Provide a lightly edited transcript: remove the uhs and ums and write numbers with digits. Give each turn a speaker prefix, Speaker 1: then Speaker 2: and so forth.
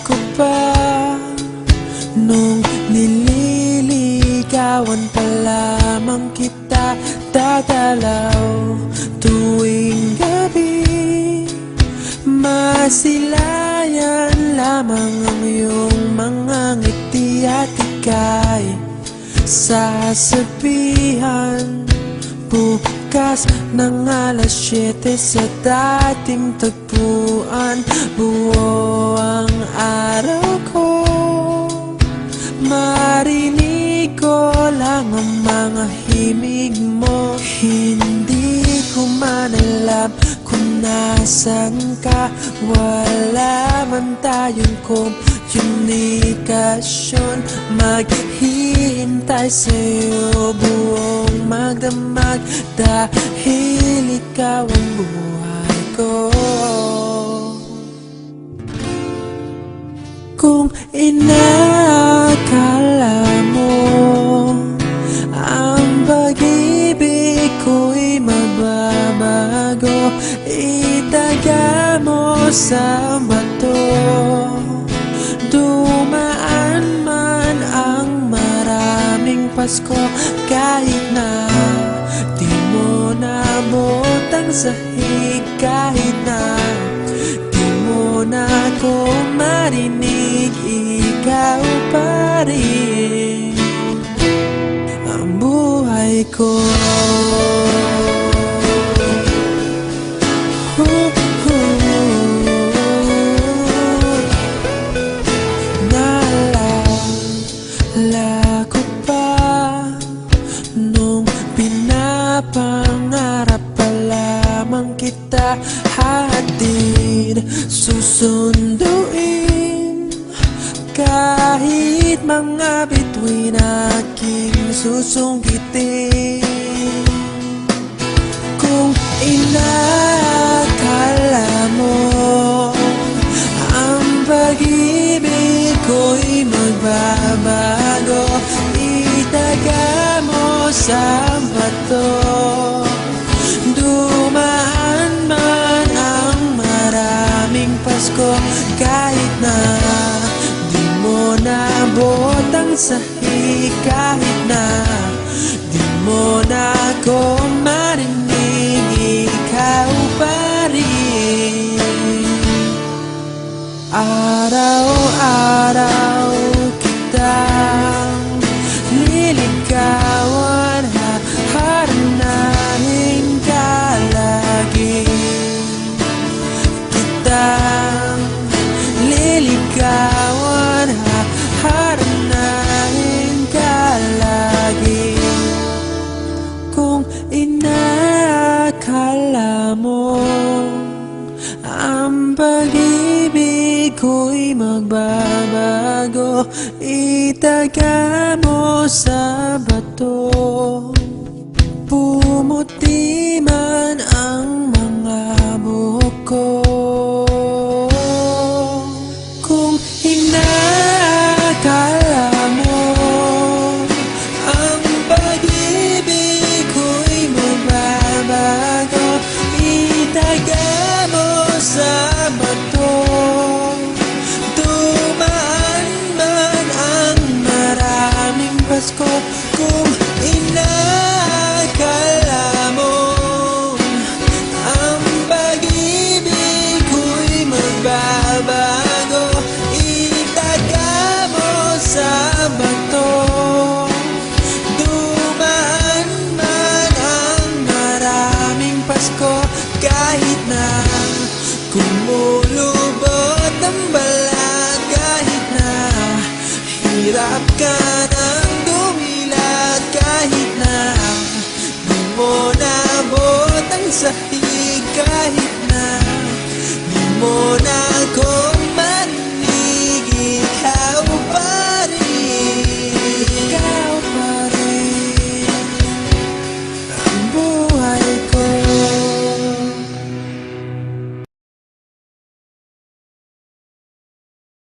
Speaker 1: ko pa nung nililigawan pa lamang kita, dadalaw tuwing gabi. Masilayan lamang ang iyong mga ngiti at ika'y sasabihan bukas ng alas 7 sa dating tagpuan. Buo ang araw ko, marinig ko lang ang mga himig mo. Hindi ko man alam kung nasan ka, wala man tayong komunikasyon. Maghihintay sa'yo buong magdamag, dahil ikaw ang buhay ko. Kung inakala mo ang pag-ibig ko'y magbabago, itaga mo sa bato. Dumaan man ang maraming Pasko, kahit na di mo naabot ang sahig, kahit na di mo na ako marinig, ikaw pa rin ang buhay ko. Naalala ko pa nung pinapangarap pa lamang kita, hatid susunduin kahit mga bituin aking susungkitin. Kung inakala mo ang pag-ibig ko'y magbabago, itaga mo sa bato. Dumaan man ang maraming Pasko, kahit na di mo naabot ang sahig, kahit na di mo na ako marinig, ikaw pa rin. Araw-araw kitang liligawan, haharanahin ka lagi. Kitang liligawan, haharanahin ka lagi. Kung inakala mo ang pag-ibig ko'y magbabago, itaga mo sa bato. Pumuti man ang mga buhok ko. Kung inakala mo ang pag-ibig ko'y magbabago, itaga mo sa bato. Dumaan man ang maraming Pasko, kung inakala mo ang pag-ibig ko'y magbabago, itaga mo sa bato. Dumaan man ang maraming Pasko, kahit na kumulubot ang balat, kahit na hirap ka ng dumilat, kahit na di mo naabot ang sahig, kahit na di mo na